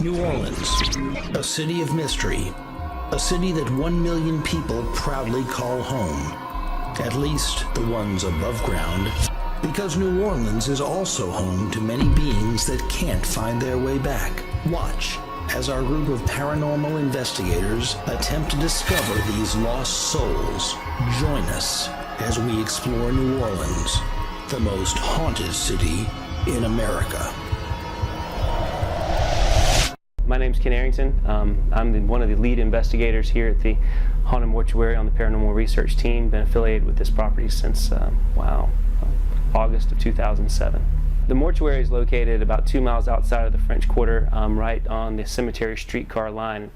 New Orleans, a city of mystery, a city that 1 million people proudly call home, at least the ones above ground, because New Orleans is also home to many beings that can't find their way back. Watch as our group of paranormal investigators attempt to discover these lost souls. Join us as we explore New Orleans, the most haunted city in America. My name's Ken Arrington. I'm one of the lead investigators here at the Haunted Mortuary on the paranormal research team. Been affiliated with this property since, August of 2007. The mortuary is located about 2 miles outside of the French Quarter, right on the cemetery streetcar line. In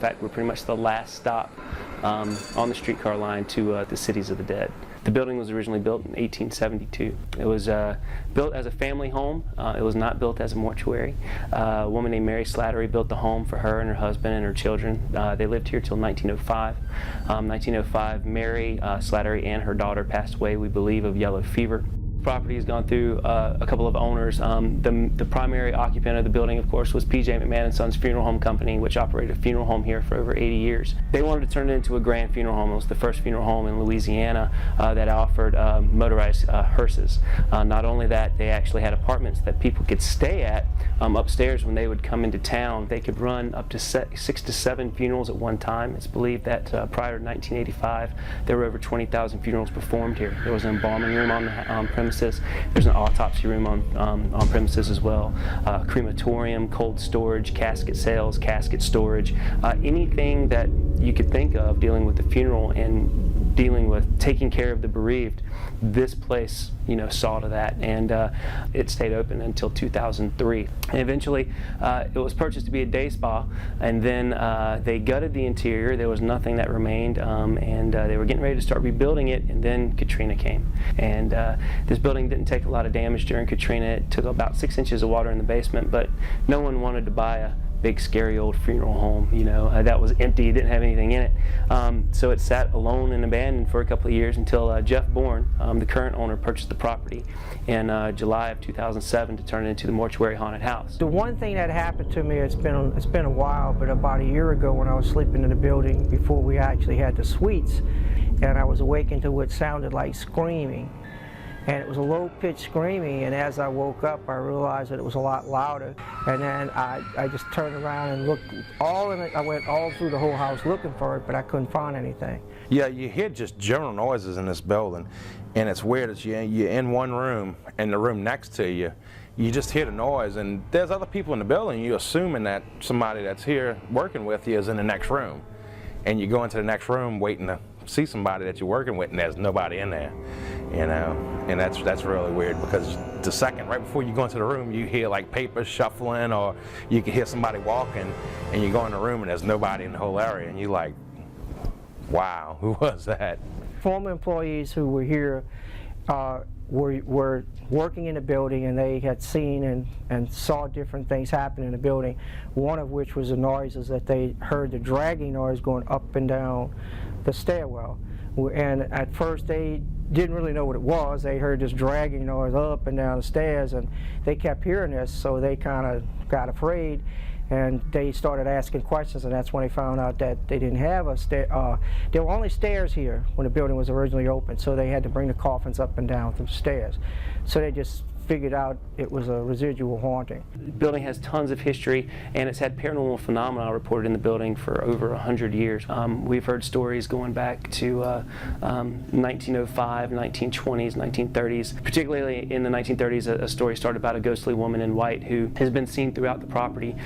fact, we're pretty much the last stop on the streetcar line to the Cities of the Dead. The building was originally built in 1872. It was built as a family home. It was not built as a mortuary. A woman named Mary Slattery built the home for her and her husband and her children. They lived here till 1905. 1905, Mary Slattery and her daughter passed away, we believe, of yellow fever. Property has gone through a couple of owners. The primary occupant of the building, of course, was P.J. McMahon & Sons Funeral Home Company, which operated a funeral home here for over 80 years. They wanted to turn it into a grand funeral home. It was the first funeral home in Louisiana that offered motorized hearses. Not only that, they actually had apartments that people could stay at upstairs when they would come into town. They could run up to 6 to 7 funerals at one time. It's believed that prior to 1985, there were over 20,000 funerals performed here. There was an embalming room on premises. There's an autopsy room on premises as well. Crematorium, cold storage, casket sales, casket storage, anything that you could think of dealing with the funeral and dealing with taking care of the bereaved. This place, saw to that, and it stayed open until 2003. And eventually, it was purchased to be a day spa, and then they gutted the interior. There was nothing that remained, and they were getting ready to start rebuilding it, and then Katrina came. And this building didn't take a lot of damage during Katrina. It took about 6 inches of water in the basement, but no one wanted to buy a big scary old funeral home, that was empty, didn't have anything in it. So it sat alone and abandoned for a couple of years until Jeff Bourne, the current owner, purchased the property in July of 2007 to turn it into the Mortuary Haunted House. The one thing that happened to me, it's been a while, but about a year ago when I was sleeping in the building before we actually had the suites, and I was awakened to what sounded like screaming. And it was a low-pitched screaming, and as I woke up, I realized that it was a lot louder. And then I just turned around and looked I went all through the whole house looking for it, but I couldn't find anything. Yeah, you hear just general noises in this building, and it's weird. You're in one room, and the room next to you, you just hear the noise, and there's other people in the building. You're assuming that somebody that's here working with you is in the next room. And you go into the next room waiting to see somebody that you're working with, and there's nobody in there, and that's really weird, because the second right before you go into the room, you hear like papers shuffling, or you can hear somebody walking, and you go in the room and there's nobody in the whole area, and you're like, wow, who was that? Former employees who were here were working in the building, and they had seen and saw different things happen in the building, one of which was the noises that they heard, the dragging noise going up and down the stairwell. And at first they didn't really know what it was. They heard this dragging noise up and down the stairs, and they kept hearing this, so they kind of got afraid, and they started asking questions, and that's when they found out that they didn't have a there were only stairs here when the building was originally open, so they had to bring the coffins up and down the stairs. So they just figured out it was a residual haunting. The building has tons of history, and it's had paranormal phenomena reported in the building for over 100 years. We've heard stories going back to 1905, 1920s, 1930s. Particularly in the 1930s, a story started about a ghostly woman in white who has been seen throughout the property.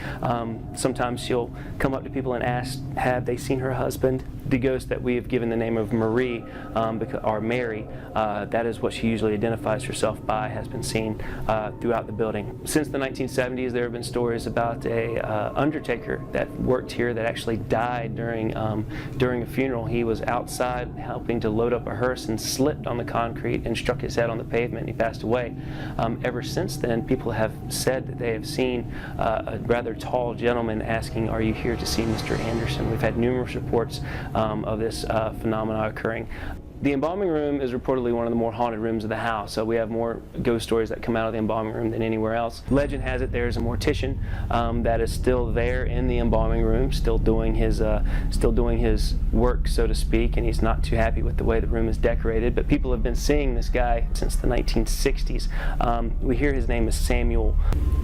Sometimes she'll come up to people and ask, have they seen her husband? The ghost that we have given the name of Marie, or Mary, that is what she usually identifies herself by, has been seen throughout the building. Since the 1970s, there have been stories about a undertaker that worked here that actually died during a funeral. He was outside helping to load up a hearse and slipped on the concrete and struck his head on the pavement, and he passed away. Ever since then, people have said that they have seen a rather tall gentleman asking, "Are you here to see Mr. Anderson?" We've had numerous reports of this phenomena occurring. The embalming room is reportedly one of the more haunted rooms of the house, so we have more ghost stories that come out of the embalming room than anywhere else. Legend has it there's a mortician that is still there in the embalming room, still doing his work, so to speak, and he's not too happy with the way the room is decorated. But people have been seeing this guy since the 1960s. We hear his name is Samuel.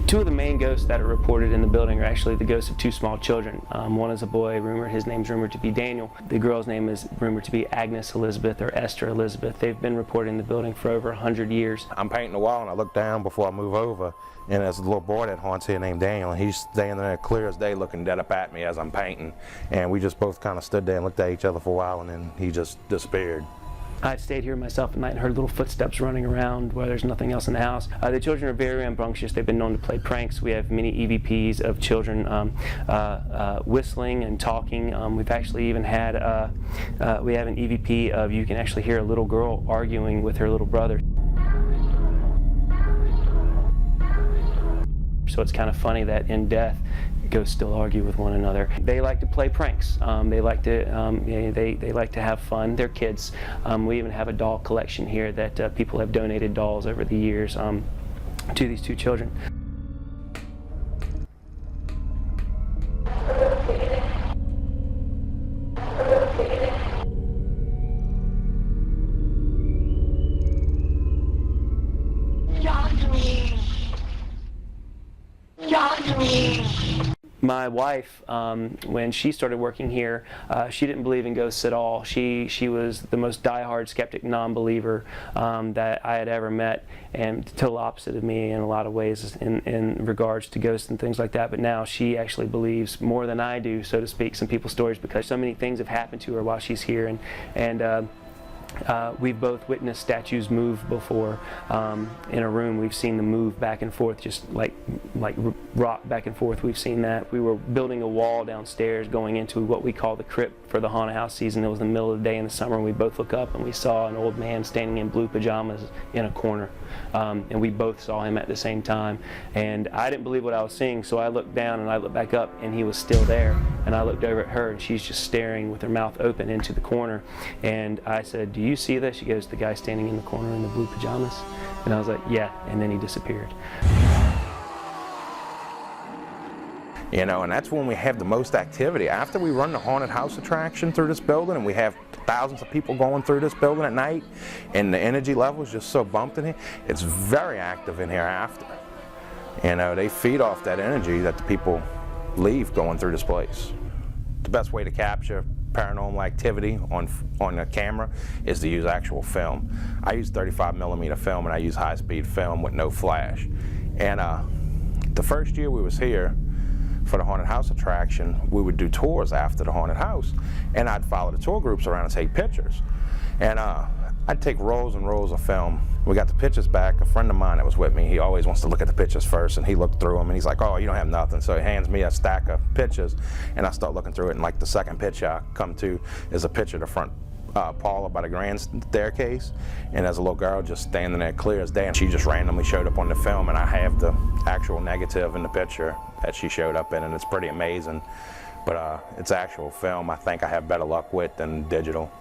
Two of the main ghosts that are reported in the building are actually the ghosts of two small children. One is a boy, his name's rumored to be Daniel. The girl's name is rumored to be Agnes Elizabeth or Esther Elizabeth. They've been reported in the building for over 100 years. I'm painting the wall and I look down before I move over, and there's a little boy that haunts here named Daniel, and he's standing there clear as day looking dead up at me as I'm painting. And we just both kind of stood there and looked at each other for a while, and then he just disappeared. I've stayed here myself at night and heard little footsteps running around where there's nothing else in the house. The children are very rambunctious. They've been known to play pranks. We have many EVPs of children whistling and talking. We've actually even had, we have an EVP of you can actually hear a little girl arguing with her little brother. So it's kind of funny that in death, ghosts still argue with one another. They like to play pranks. They like to have fun. They're kids. We even have a doll collection here that people have donated dolls over the years to these two children. My wife, when she started working here, she didn't believe in ghosts at all. She was the most diehard skeptic, non-believer that I had ever met, and total opposite of me in a lot of ways in regards to ghosts and things like that. But now she actually believes more than I do, so to speak, some people's stories, because so many things have happened to her while she's here, and we've both witnessed statues move before in a room. We've seen them move back and forth, just like rock back and forth. We've seen that. We were building a wall downstairs going into what we call the crypt for the haunted house season. It was the middle of the day in the summer, and we both look up and we saw an old man standing in blue pajamas in a corner. And we both saw him at the same time. And I didn't believe what I was seeing, so I looked down and I looked back up, and he was still there. And I looked over at her, and she's just staring with her mouth open into the corner. And I said, "Do you see this?" She goes, "The guy standing in the corner in the blue pajamas." And I was like, "Yeah," and then he disappeared. You know, and that's when we have the most activity. After we run the haunted house attraction through this building, and we have thousands of people going through this building at night, and the energy level is just so bumped in here, it's very active in here after. You know, they feed off that energy that the people leave going through this place. The best way to capture paranormal activity on a camera is to use actual film. I use 35mm film, and I use high-speed film with no flash. And the first year we was here for the haunted house attraction, we would do tours after the haunted house, and I'd follow the tour groups around and take pictures. And I'd take rolls and rolls of film. We got the pictures back. A friend of mine that was with me, he always wants to look at the pictures first, and he looked through them, and he's like, "Oh, you don't have nothing." So he hands me a stack of pictures, and I start looking through it, and like the second picture I come to is a picture of the front parlor by the grand staircase, and there's a little girl just standing there clear as day, and she just randomly showed up on the film, and I have the actual negative in the picture that she showed up in, and it's pretty amazing. But it's actual film. I think I have better luck with than digital.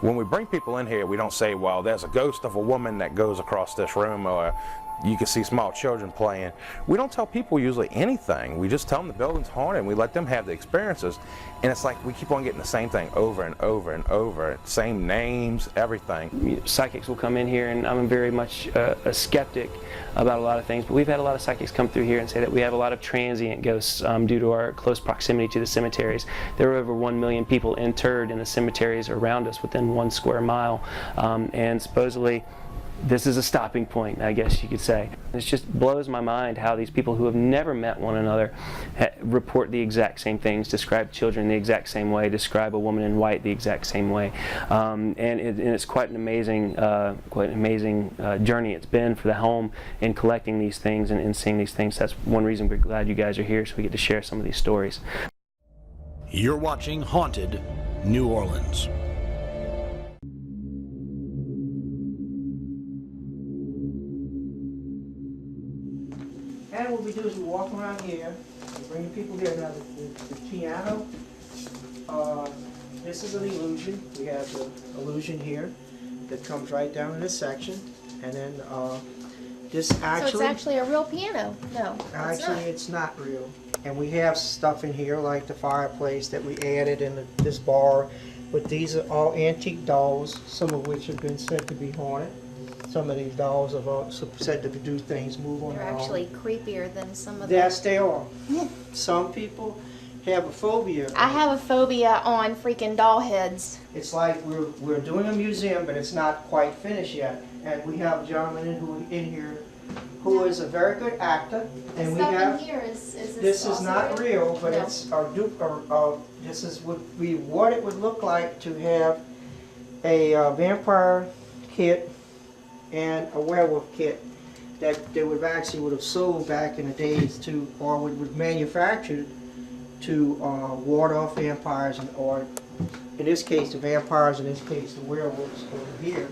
When we bring people in here, we don't say, "Well, there's a ghost of a woman that goes across this room," or "You can see small children playing." We don't tell people usually anything. We just tell them the building's haunted, and we let them have the experiences. And it's like we keep on getting the same thing over and over and over, same names, everything. Psychics will come in here, and I'm very much a skeptic about a lot of things, but we've had a lot of psychics come through here and say that we have a lot of transient ghosts due to our close proximity to the cemeteries. There are over 1 million people interred in the cemeteries around us within 1 square mile, and supposedly this is a stopping point, I guess you could say. It just blows my mind how these people who have never met one another report the exact same things, describe children the exact same way, describe a woman in white the exact same way. And it's quite an amazing journey it's been for the home in collecting these things and seeing these things. That's one reason we're glad you guys are here, so we get to share some of these stories. You're watching Haunted New Orleans. And what we do is we walk around here, we bring the people here. Now the piano, this is an illusion. We have the illusion here that comes right down in this section, and then this actually. So it's actually a real piano. No, Actually, it's not real. And we have stuff in here like the fireplace that we added in this bar. But these are all antique dolls, some of which have been said to be haunted. Some of these dolls are also said to do things, move on They're their own. actually creepier than some of the. Yes, they are. Some people have a phobia. I have a phobia on freaking doll heads. It's like we're doing a museum, but it's not quite finished yet. And we have a gentleman in here who is a very good actor, and we Stuff have. in here is This is also not real, but No. it's this is would be what it would look like to have a vampire kit and a werewolf kit that they would have sold back in the days to, or would manufactured to ward off vampires, or in this case the vampires, in this case the werewolves over here.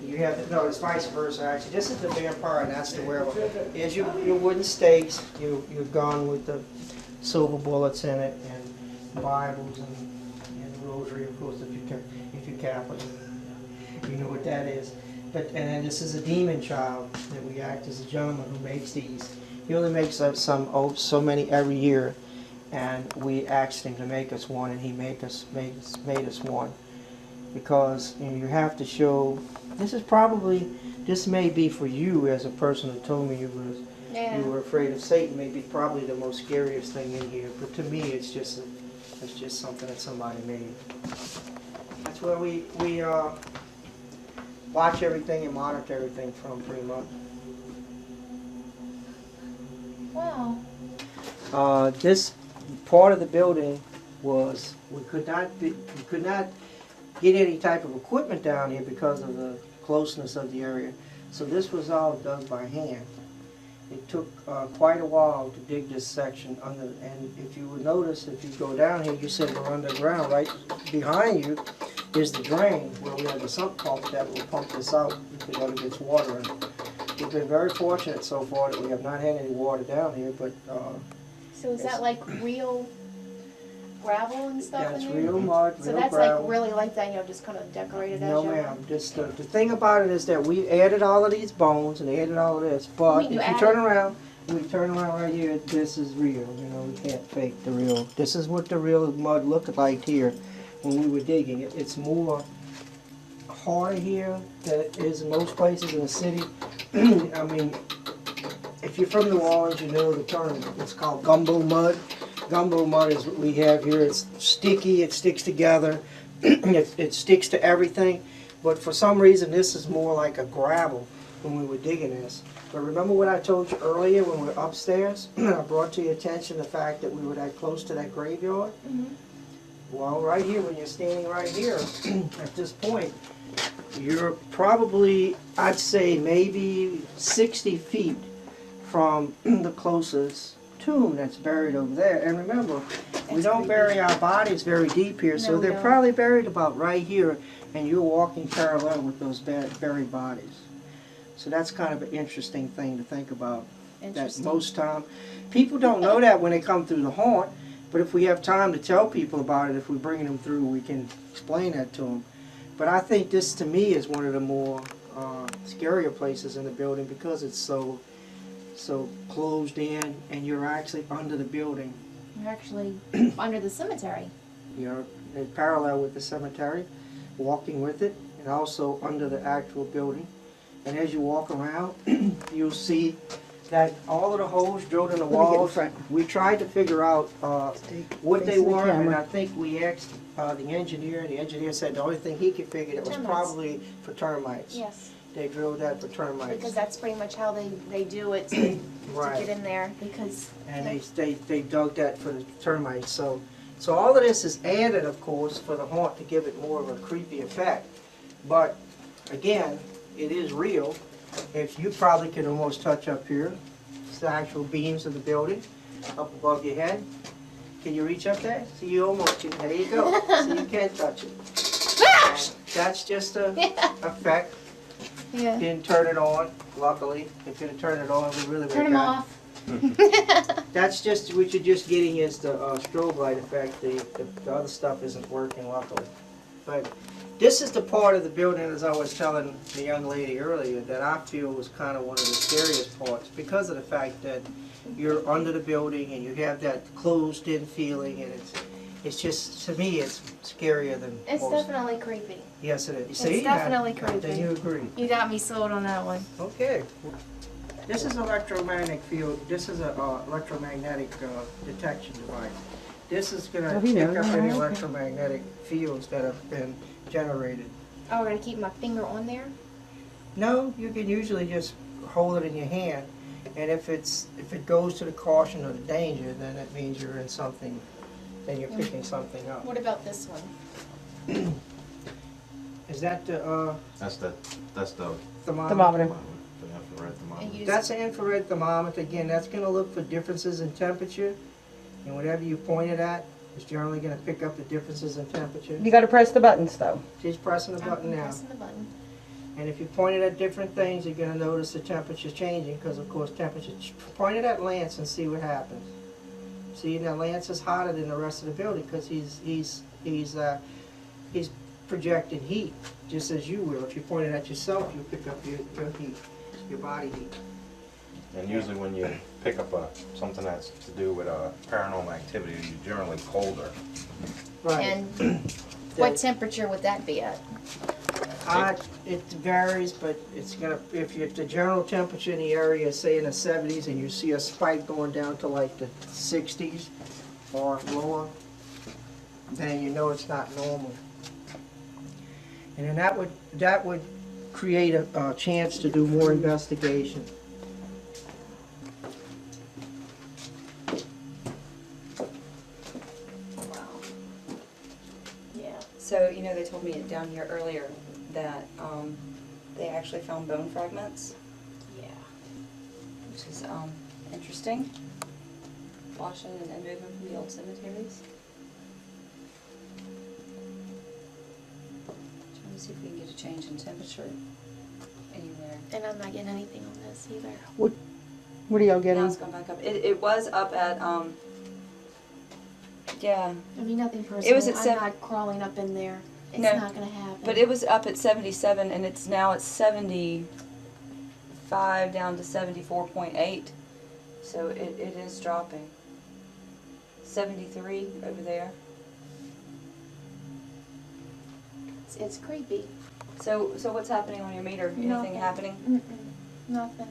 You have no, it's vice versa actually. This is the vampire and that's the werewolf. Is your wooden stakes, your gun with the silver bullets in it, and Bibles and rosary, of course, if you're Catholic, you know what that is. But and then this is a demon child that we act as a gentleman who makes these. He only makes so many every year, and we asked him to make us one, and he made us one, because you have to show. This may be for you as a person who told me you were afraid of Satan. May be probably the most scariest thing in here, but to me it's just something that somebody made. That's where we watch everything and monitor everything from, pretty much. Wow. This part of the building was we could not get any type of equipment down here because of the closeness of the area. So this was all done by hand. It took quite a while to dig this section under, and if you would notice, if you go down here, you said we're underground. Right behind you is the drain where we have the sump pump that will pump this out because it gets water in it. We've been very fortunate so far that we have not had any water down here, but So is that like real gravel and stuff that's in there? real mud, So real that's gravel. like really like that, just kind of decorated No, as you ma'am. Just the thing about it is that we added all of these bones and added all of this, but Wait, if you you added- turn around, right here, this is real. We can't fake the real. This is what the real mud looked like here when we were digging it. It's more harder here than it is in most places in the city. I mean, if you're from New Orleans, you know the term. It's called gumbo mud. Gumbo mud is what we have here. It's sticky, it sticks together, it sticks to everything. But for some reason, this is more like a gravel when we were digging this. But remember what I told you earlier when we were upstairs? I brought to your attention the fact that we were that close to that graveyard. Well, right here, when you're standing right here, at this point, you're probably, I'd say, maybe 60 feet from the closest tomb that's buried over there. And remember, we don't bury our bodies very deep here, so No, we they're don't. probably buried about right here, and you're walking parallel with those buried bodies. So that's kind of an interesting thing to think about. That Interesting. most time, people don't know that when they come through the haunt, but if we have time to tell people about it, if we're bringing them through, we can explain that to them. But I think this, to me, is one of the more scarier places in the building because it's so closed in, and you're actually under the building. You're actually under the cemetery. You're in parallel with the cemetery, walking with it, and also under the actual building. And as you walk around, you'll see that all of the holes drilled in the me get in walls, front. we tried to figure out what they facing the were, and camera. I think we asked the engineer, and the engineer said the only thing he could figure it was Termites. probably for termites. Yes. They drilled that for termites. Because that's pretty much how they do it to Right. get in there. Because And they dug that for the termites. So all of this is added, of course, for the haunt to give it more of a creepy effect. But again, it is real. If you probably can almost touch up here, it's the actual beams of the building up above your head. Can you reach up there? See, you almost can. There you go. So you can touch it. And that's just a effect. yeah. Didn't turn it on, luckily. If you'd have turned it on, we really would Turn have them got off. That's just what you're just getting is the strobe light effect. The other stuff isn't working luckily. But this is the part of the building, as I was telling the young lady earlier, that I feel was kind of one of the scariest parts because of the fact that you're under the building and you have that closed-in feeling, and it's just, to me, it's scarier than It's most. definitely creepy. Yes, it is. You It's see? definitely Now, then creepy. you agree. You got me sold on that one. Okay. This is electromagnetic field. This is a electromagnetic detection device. This is going to pick up any electromagnetic fields that have been generated. Oh, we're gonna keep my finger on there? No, you can usually just hold it in your hand, and if it goes to the caution or the danger, then it means you're in something. Then you're picking something up. What about this one? Is that the That's the thermometer? The infrared thermometer. I use That's an infrared thermometer. Again, that's going to look for differences in temperature, and whatever you point it at is generally going to pick up the differences in temperature. You gotta press the buttons though. She's pressing the button I'm now. pressing the button. And if you point it at different things, you're going to notice the temperature changing because, of course, temperature. Point it at Lance and see what happens. See, now Lance is hotter than the rest of the building because he's projecting heat, just as you will. If you point it at yourself, you'll pick up your heat, your body heat. And usually when you pick up something that's to do with paranormal activity, you're generally colder. Right. And what temperature would that be at? It varies, but it's gonna, if the general temperature in the area is say in the 70s and you see a spike going down to like the 60s or lower, then you know it's not normal. And then that would create a chance to do more investigation. Yeah. So, you know, they told me down here earlier that they actually found bone fragments, Yeah. which is interesting. Washing and moving from the old cemeteries. Trying to see if we can get a change in temperature anywhere. And I'm not getting anything on this either. What are y'all getting? Now it's gone back up. It was up at yeah. I mean, nothing personal. It was at I'm not crawling up in there. It's No. not gonna happen. But it was up at 77, and it's now at 75 down to 74.8. So it is dropping. 73 over there. It's creepy. So what's happening on your meter? Anything Nothing. happening? Nothing.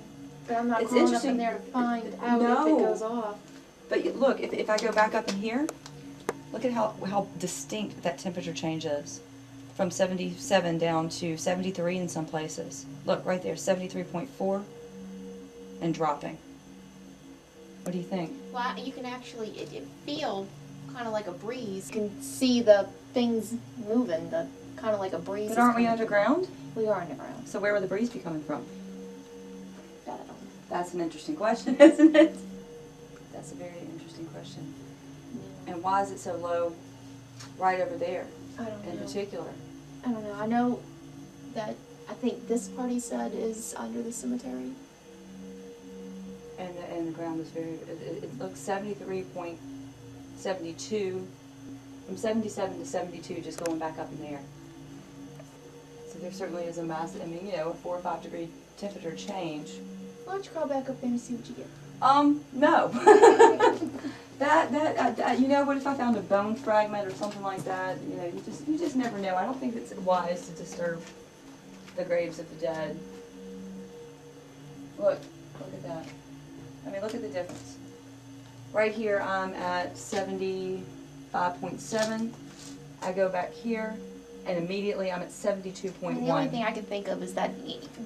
But I'm not It's crawling up interesting. in there to find out No. if it goes off. But look, if I go back up in here, look at how distinct that temperature change is. From 77 down to 73 in some places. Look, right there, 73.4 and dropping. What do you think? Well, you can actually, it feel kind of like a breeze. You can see the things moving, the kind of like a breeze. But is aren't we coming underground? through. We are underground. So where would the breeze be coming from? That I don't know. That's an interesting question, isn't it? That's a very interesting question. Yeah. And why is it so low right over there I don't in know. particular? I don't know. I know that I think this part he said is under the cemetery. And the ground is very, it looks 73.72, from 77 to 72 just going back up in the air. So there certainly is a massive, I mean, you know, a 4 or 5 degree temperature change. Why don't you crawl back up there and see what you get? No. You know, what if I found a bone fragment or something like that? You know, you just never know. I don't think it's wise to disturb the graves of the dead. Look at that. I mean, look at the difference. Right here, I'm at 75.7. I go back here, and immediately I'm at 72.1. And the only thing I can think of is that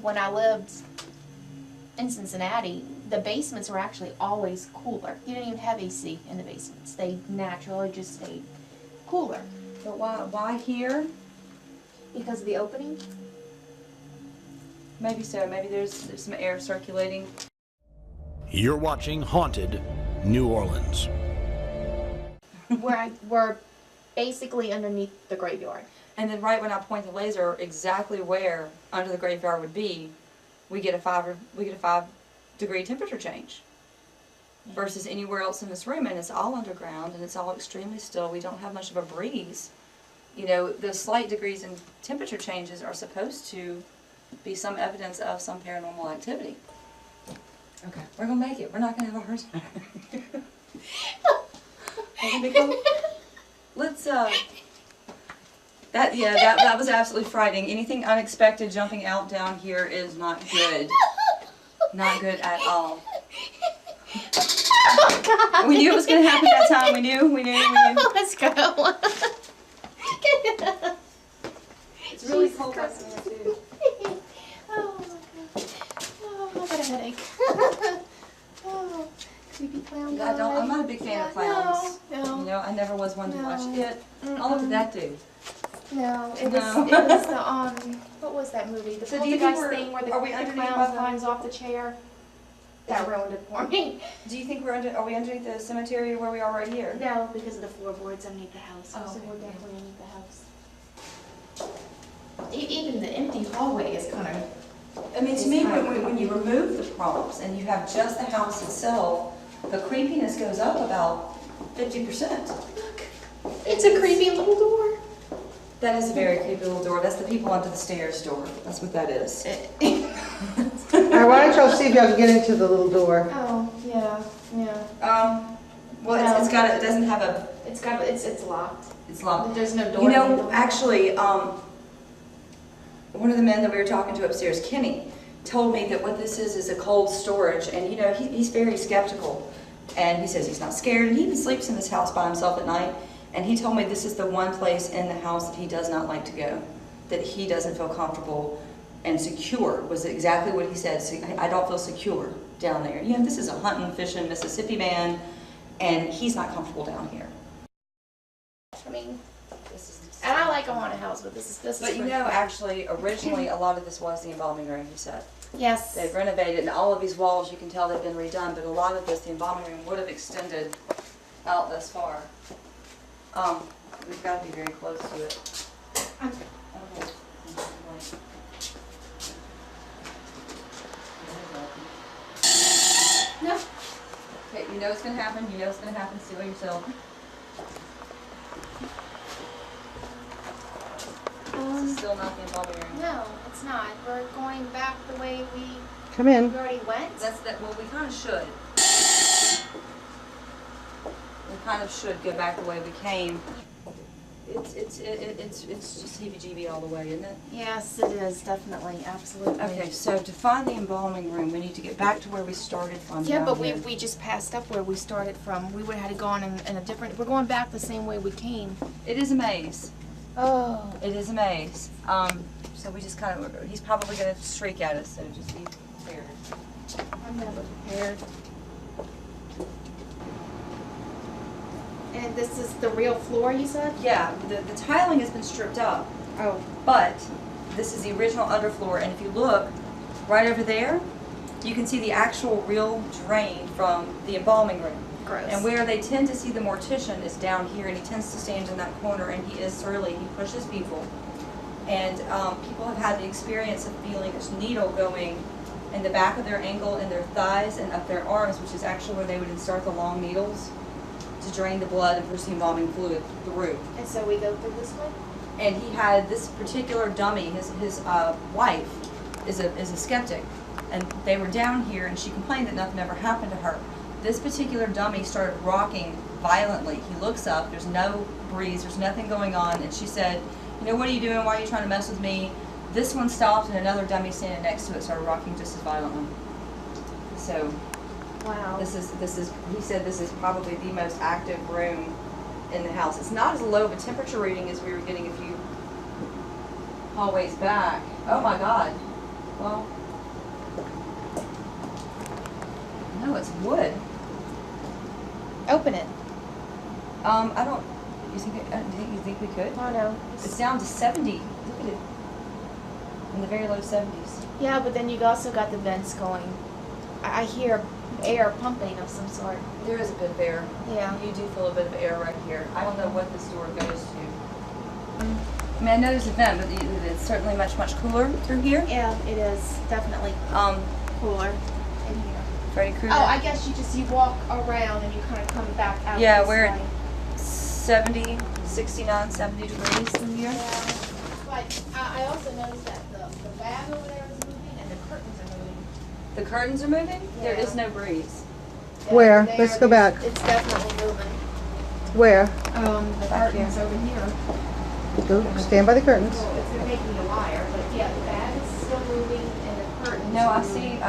when I lived in Cincinnati, the basements were actually always cooler. You didn't even have AC in the basements. They naturally just stayed cooler. But why here? Because of the opening? Maybe so. Maybe there's some air circulating. You're watching Haunted New Orleans. We're basically underneath the graveyard. And then right when I point the laser exactly where under the graveyard would be, we get a 5 degree temperature change. versus anywhere else in this room, and it's all underground and it's all extremely still. We don't have much of a breeze. You know, the slight degrees in temperature changes are supposed to be some evidence of some paranormal activity. Okay, we're gonna make it. We're not gonna have a hard time. We're gonna be cool. Let's that was absolutely frightening. Anything unexpected jumping out down here is not good. Not good at all. Oh, God. We knew it was gonna happen that time. We knew. Let's go. It's really Jesus cold Christ. out there too. Oh my God. Oh, I got a headache. Oh, creepy clown guy. I'm not a big fan of clowns. No. You know, I never was one to No. watch it. Oh, look at that dude. No, it No. was the what was that movie? The So do you think poltergeist thing where are we the underneath clown by the- climbs off the chair. That ruined it for me. Do you think are we underneath the cemetery where we are right here? No, because of the floorboards underneath the house. Oh, So okay. we're definitely underneath the house. Even the empty hallway is kind of. I mean, to me, when you remove the props and you have just the house itself, the creepiness goes up about 50%. Look, it's a creepy little door. That is a very creepy little door. That's the people under the stairs door. That's what that is. All right, why don't y'all see if y'all can get into the little door? Oh, yeah. Well, No. it doesn't have a, It's locked. it's locked. There's no door. You know, actually, one of the men that we were talking to upstairs, Kenny, told me that what this is a cold storage, and you know, he's very skeptical, and he says he's not scared, and he even sleeps in this house by himself at night, and he told me this is the one place in the house that he does not like to go, that he doesn't feel comfortable and secure, was exactly what he said. So I don't feel secure down there. You know, this is a hunting, fishing Mississippi man, and he's not comfortable down here. I mean, This is and I like a haunted house, but this is. But you know, actually, originally, a lot of this was the embalming room, he said. Yes. They've renovated, and all of these walls, you can tell they've been redone, but a lot of this, the embalming room would have extended out this far. We've got to be very close to it. Okay. No. Okay, you know it's going to happen, seal yourself. This is still not the embalming room. No, it's not. We're going back the way we Come in. already went. Well, we kind of should. We kind of should go back the way we came. It's just heebie-jeebie all the way, isn't it? Yes, it is, definitely, absolutely. Okay, so to find the embalming room, we need to get back to where we started from. Yeah, down but here. we just passed up where we started from. We would have had gone in a different, we're going back the same way we came. It is a maze. Oh. It is a maze. So we just kind of, he's probably going to shriek at us, so just be prepared. I'm never prepared. And this is the real floor, you said? Yeah, the tiling has been stripped up, Oh. but this is the original underfloor, and if you look right over there, you can see the actual real drain from the embalming room. Gross. And where they tend to see the mortician is down here, and he tends to stand in that corner, and he is surly. He pushes people. And people have had the experience of feeling this needle going in the back of their ankle, in their thighs, and up their arms, which is actually where they would insert the long needles to drain the blood and push the embalming fluid through. And so we go through this way? And he had this particular dummy, his wife is a skeptic, and they were down here, and she complained that nothing ever happened to her. This particular dummy started rocking violently. He looks up, there's no breeze, there's nothing going on, and she said, you know, what are you doing? Why are you trying to mess with me? This one stopped, and another dummy standing next to it started rocking just as violently. So Wow. this is he said this is probably the most active room in the house. It's not as low of a temperature reading as we were getting a few hallways back. Oh my God. Well, no, it's wood. Open it. I don't. You think we could? Oh no. It's down to 70. Look at it. In the very low 70s. Yeah, but then you also got the vents going. I hear air pumping of some sort. There is a bit of air. Yeah. You do feel a bit of air right here. I don't know what this door goes to. I mean, I know there's a vent, but it's certainly much cooler through here. Yeah, it is definitely cooler in here. Freddy Krueger. Oh, I guess you walk around and you kind of come back out. Yeah, this we're way. at 70, 69, 70 degrees in here. Yeah, but I also noticed that the bag over there is moving and the curtains are moving. The curtains are moving? There Yeah. is no breeze. Yeah, Where? they Let's are go back. It's definitely moving. Where? The Back curtains here. over here. Go stand by the curtains. Well, it's gonna make me a liar, but yeah, the bag is still moving and the curtains. No, I are see, moving.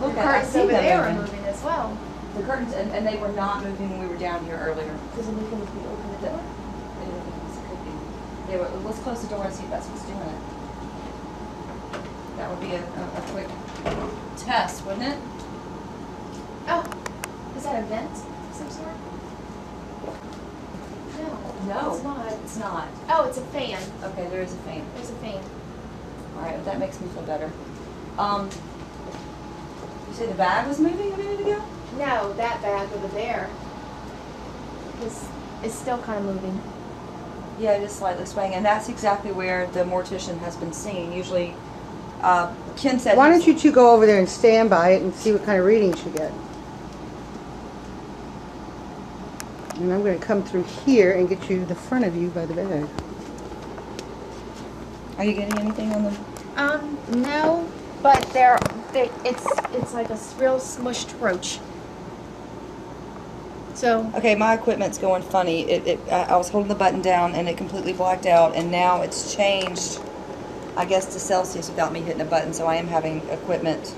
look The at, I curtains see over them there are moving. moving as well. The curtains, and they were not moving when we were down here earlier. Does it make me open the door? Could be. They were, let's close the door and see if that's what's doing it. That would be a quick test, wouldn't it? Oh, is that a vent of some sort? No. It's not. It's not. Oh, it's a fan. Okay, there is a fan. There's a fan. All right, that makes me feel better. You said the bag was moving a minute ago? No, that bag over there is still kind of moving. Yeah, just slightly swaying, and that's exactly where the mortician has been seen. Usually, Ken said. Why don't you two go over there and stand by it and see what kind of readings you get? And I'm going to come through here and get you the front of you by the bag. Are you getting anything on the? No, but it's like a real smushed roach. So Okay, my equipment's going funny. I was holding the button down and it completely blacked out, and now it's changed, I guess, to Celsius without me hitting a button. So I am having equipment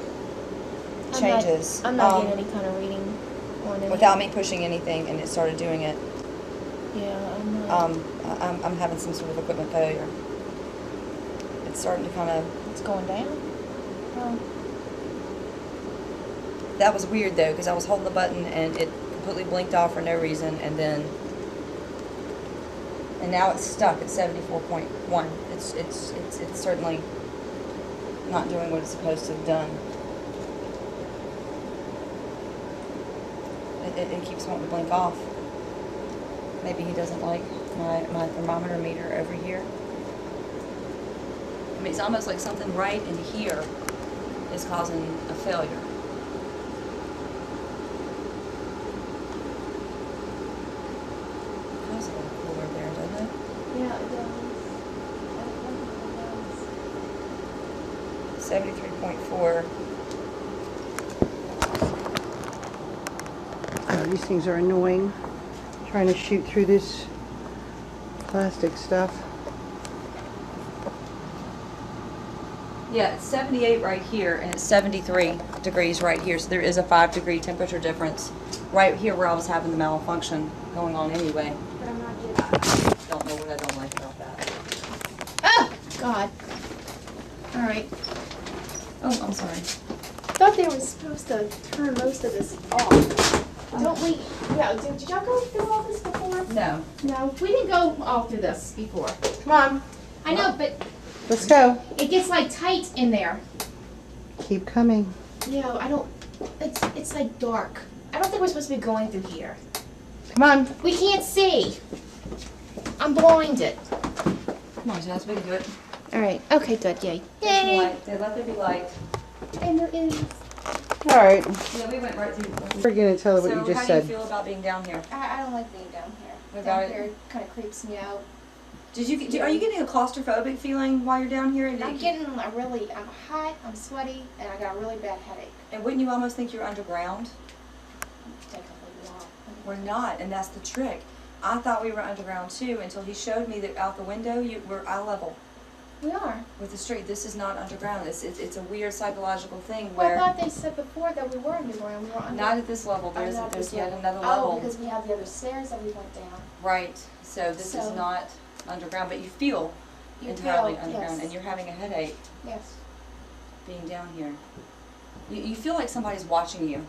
changes. I'm not getting any kind of reading on it. Without me pushing anything, and it started doing it. Yeah, I'm not. I'm having some sort of equipment failure. It's starting to kind of. It's going down. Oh. That was weird though, because I was holding the button and it completely blinked off for no reason, and now it's stuck at 74.1. It's certainly not doing what it's supposed to have done. It keeps wanting to blink off. Maybe he doesn't like my thermometer meter over here. I mean, it's almost like something right in here is causing a failure. Feels a little cooler there, doesn't it? Yeah, it does. 73.4. Oh, these things are annoying. Trying to shoot through this plastic stuff. Yeah, it's 78 right here, and it's 73 degrees right here. So there is a 5-degree temperature difference right here where I was having the malfunction going on anyway. But I'm not getting. I don't know what I don't like about that. Oh God! All right. Oh, I'm sorry. Thought they were supposed to turn most of this off. Don't we? Yeah. Did y'all go through all this before? No. No, we didn't go all through this before. Come on, I know, but let's go. it gets like tight in there. Keep coming. Yeah, I don't. It's like dark. I don't think we're supposed to be going through here. Come on. We can't see. I'm blinded. Come on, Jazz, we can do it. All right. Okay. Good. Yay. There's some Yay. light. They let there be light. And there is. All right. Yeah, we went right through. We're going to tell her what So you just how said. do you feel about being down here? I don't like being down here. What Down about it? here kind of creeps me out. Are you getting a claustrophobic feeling while you're down here? I'm getting I'm hot, I'm sweaty, and I got a really bad headache. And wouldn't you almost think you're underground? Technically, yeah. We're not, and that's the trick. I thought we were underground too until he showed me that out the window we're eye level We are. with the street. This is not underground. It's a weird psychological thing Well, I where thought they said before that we were underground. We were under. not at this level. There's not there's this yet level. another Oh, level. because we have the other stairs that we went down. Right. So this is So- not underground, but you feel You entirely feel, underground, yes. and you're having a headache Yes. being down here. You feel like somebody's watching you.